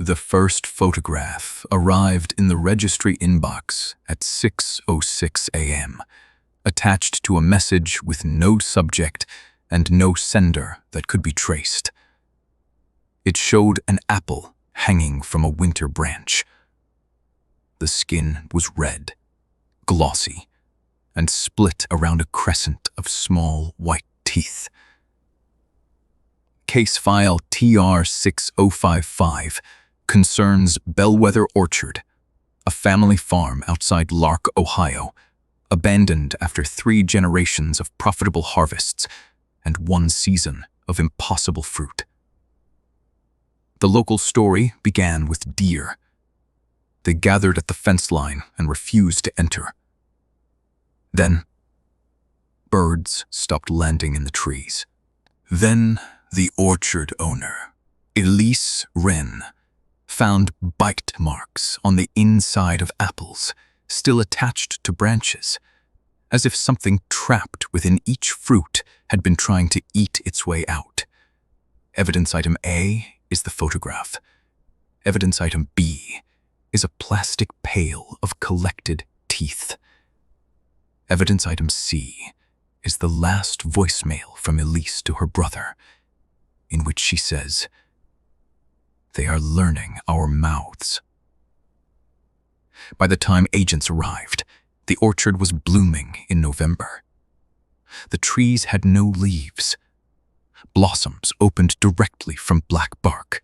The first photograph arrived in the registry inbox at 6:06 a.m., attached to a message with no subject and no sender that could be traced. It showed an apple hanging from a winter branch. The skin was red, glossy, and split around a crescent of small white teeth. Case file TR6055 concerns Bellwether Orchard, a family farm outside Lark, Ohio, abandoned after 3 generations of profitable harvests and 1 season of impossible fruit. The local story began with deer. They gathered at the fence line and refused to enter. Then, birds stopped landing in the trees. Then, the orchard owner, Elise Wren, found bite marks on the inside of apples, still attached to branches, as if something trapped within each fruit had been trying to eat its way out. Evidence item A is the photograph. Evidence item B is a plastic pail of collected teeth. Evidence item C is the last voicemail from Elise to her brother, in which she says, "They are learning our mouths." By the time agents arrived, the orchard was blooming in November. The trees had no leaves. Blossoms opened directly from black bark,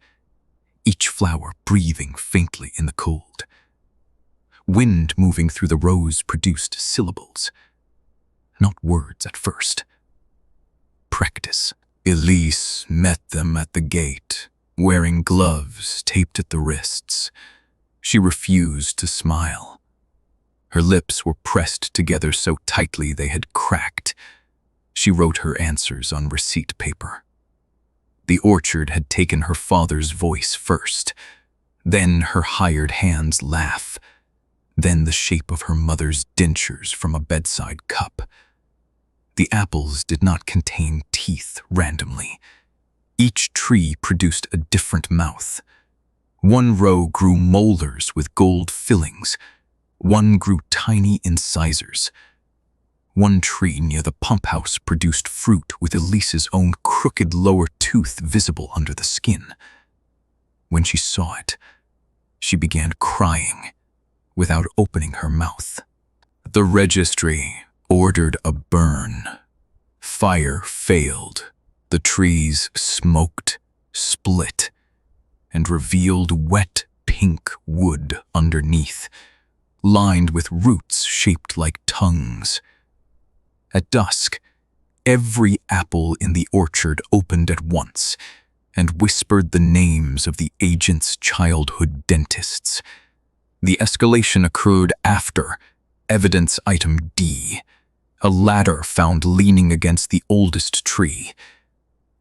each flower breathing faintly in the cold. Wind moving through the rows produced syllables, not words at first. Practice. Elise met them at the gate, wearing gloves taped at the wrists. She refused to smile. Her lips were pressed together so tightly they had cracked. She wrote her answers on receipt paper. The orchard had taken her father's voice first, then her hired hand's laugh, then the shape of her mother's dentures from a bedside cup. The apples did not contain teeth randomly. Each tree produced a different mouth. One row grew molars with gold fillings. One grew tiny incisors. One tree near the pump house produced fruit with Elise's own crooked lower tooth visible under the skin. When she saw it, she began crying without opening her mouth. The registry ordered a burn. Fire failed. The trees smoked, split, and revealed wet pink wood underneath, lined with roots shaped like tongues. At dusk, every apple in the orchard opened at once and whispered the names of the agent's childhood dentists. The escalation occurred after evidence item D, a ladder found leaning against the oldest tree.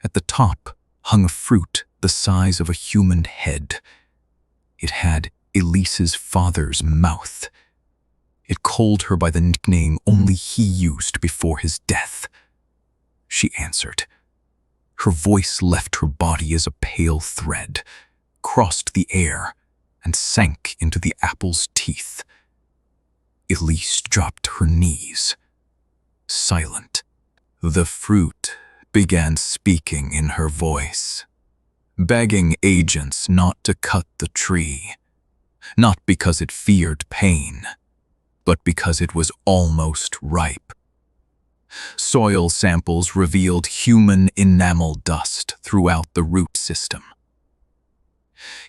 At the top hung a fruit the size of a human head. It had Elise's father's mouth. It called her by the nickname only he used before his death. She answered. Her voice left her body as a pale thread, crossed the air, and sank into the apple's teeth. Elise dropped her knees, silent. The fruit began speaking in her voice, begging agents not to cut the tree, not because it feared pain, but because it was almost ripe. Soil samples revealed human enamel dust throughout the root system.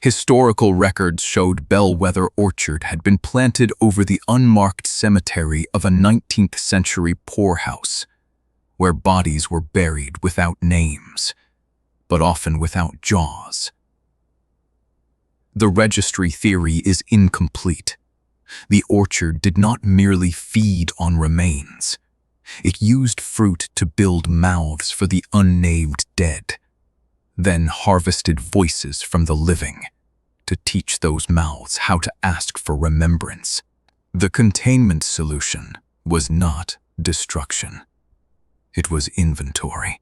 Historical records showed Bellwether Orchard had been planted over the unmarked cemetery of a 19th century poorhouse, where bodies were buried without names, but often without jaws. The registry theory is incomplete. The orchard did not merely feed on remains. It used fruit to build mouths for the unnamed dead, then harvested voices from the living to teach those mouths how to ask for remembrance. The containment solution was not destruction. It was inventory.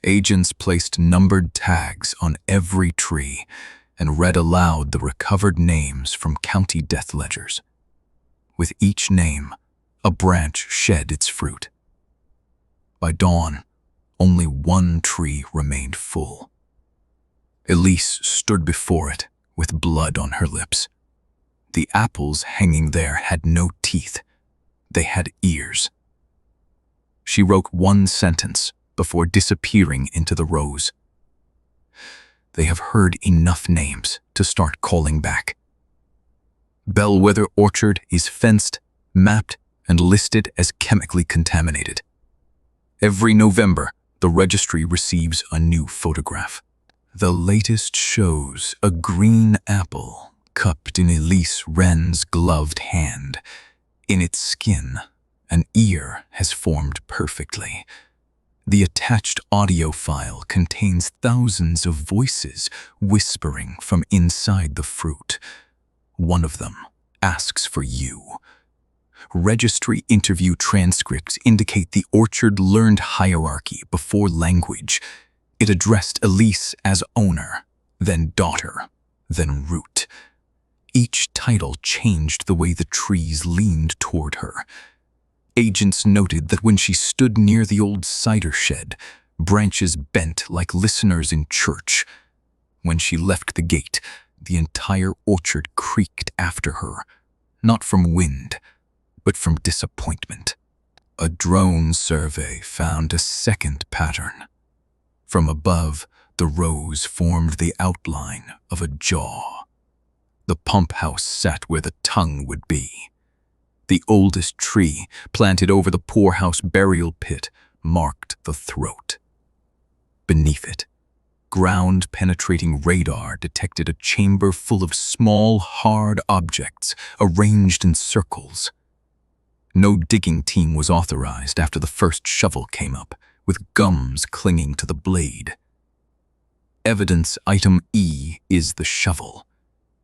Agents placed numbered tags on every tree and read aloud the recovered names from county death ledgers. With each name, a branch shed its fruit. By dawn, only one tree remained full. Elise stood before it with blood on her lips. The apples hanging there had no teeth. They had ears. She wrote one sentence before disappearing into the rows. They have heard enough names to start calling back. Bellwether Orchard is fenced, mapped, and listed as chemically contaminated. Every November, the registry receives a new photograph. The latest shows a green apple cupped in Elise Wren's gloved hand. In its skin, an ear has formed perfectly. The attached audio file contains thousands of voices whispering from inside the fruit. One of them asks for you. Registry interview transcripts indicate the orchard learned hierarchy before language. It addressed Elise as owner, then daughter, then root. Each title changed the way the trees leaned toward her. Agents noted that when she stood near the old cider shed, branches bent like listeners in church. When she left the gate, the entire orchard creaked after her, not from wind, but from disappointment. A drone survey found a second pattern. From above, the rows formed the outline of a jaw. The pump house sat where the tongue would be. The oldest tree, planted over the poorhouse burial pit, marked the throat. Beneath it, ground-penetrating radar detected a chamber full of small, hard objects arranged in circles. No digging team was authorized after the first shovel came up, with gums clinging to the blade. Evidence item E is the shovel.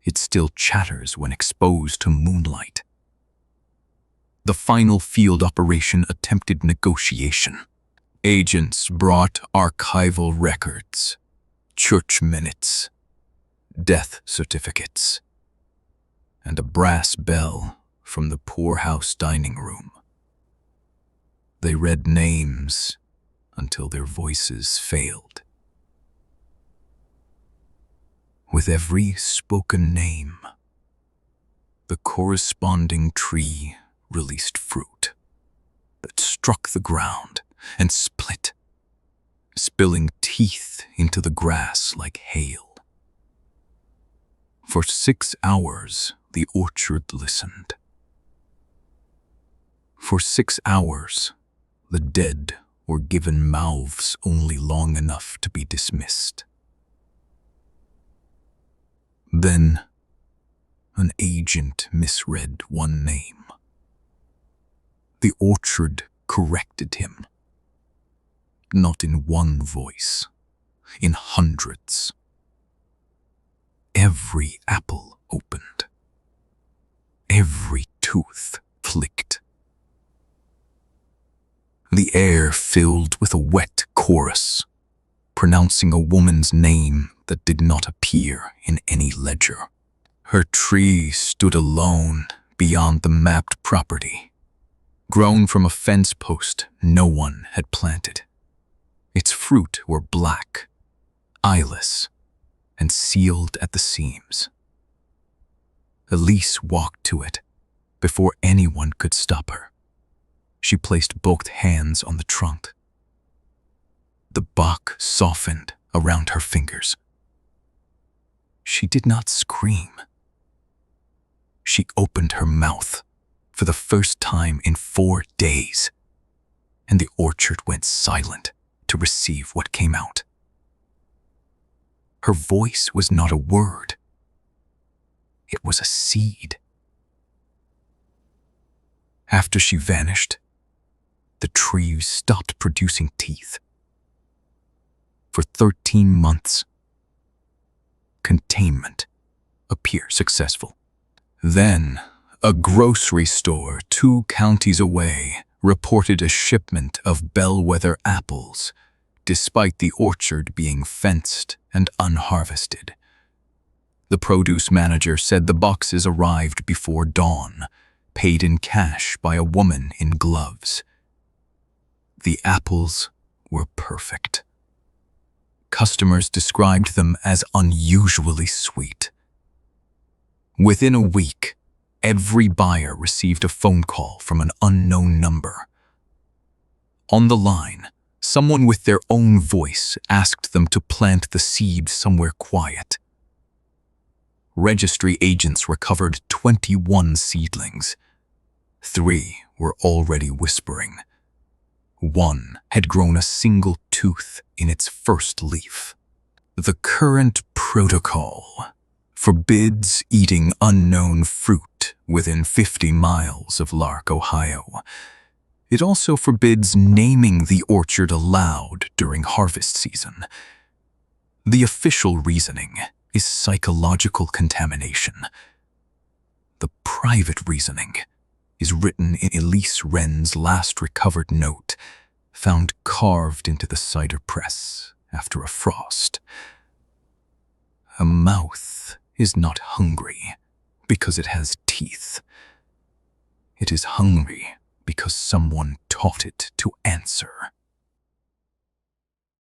It still chatters when exposed to moonlight. The final field operation attempted negotiation. Agents brought archival records, church minutes, death certificates, and a brass bell from the poorhouse dining room. They read names until their voices failed. With every spoken name, the corresponding tree released fruit that struck the ground and split, spilling teeth into the grass like hail. For 6 hours, the orchard listened. For 6 hours, the dead were given mouths only long enough to be dismissed. Then, an agent misread one name. The orchard corrected him. Not in one voice, in hundreds. Every apple opened. Every tooth clicked. The air filled with a wet chorus, pronouncing a woman's name that did not appear in any ledger. Her tree stood alone beyond the mapped property, grown from a fence post no one had planted. Its fruit were black, eyeless, and sealed at the seams. Elise walked to it before anyone could stop her. She placed both hands on the trunk. The bark softened around her fingers. She did not scream. She opened her mouth for the first time in 4 days, and the orchard went silent to receive what came out. Her voice was not a word. It was a seed. After she vanished, the tree stopped producing teeth. For 13 months, containment appeared successful. Then, a grocery store 2 counties away reported a shipment of bellwether apples, despite the orchard being fenced and unharvested. The produce manager said the boxes arrived before dawn, paid in cash by a woman in gloves. The apples were perfect. Customers described them as unusually sweet. Within a week, every buyer received a phone call from an unknown number. On the line, someone with their own voice asked them to plant the seed somewhere quiet. Registry agents recovered 21 seedlings. 3 were already whispering. 1 had grown a single tooth in its first leaf. The current protocol forbids eating unknown fruit within 50 miles of Lark, Ohio. It also forbids naming the orchard aloud during harvest season. The official reasoning is psychological contamination. The private reasoning is written in Elise Wren's last recovered note, found carved into the cider press after a frost. A mouth is not hungry because it has teeth. It is hungry because someone taught it to answer.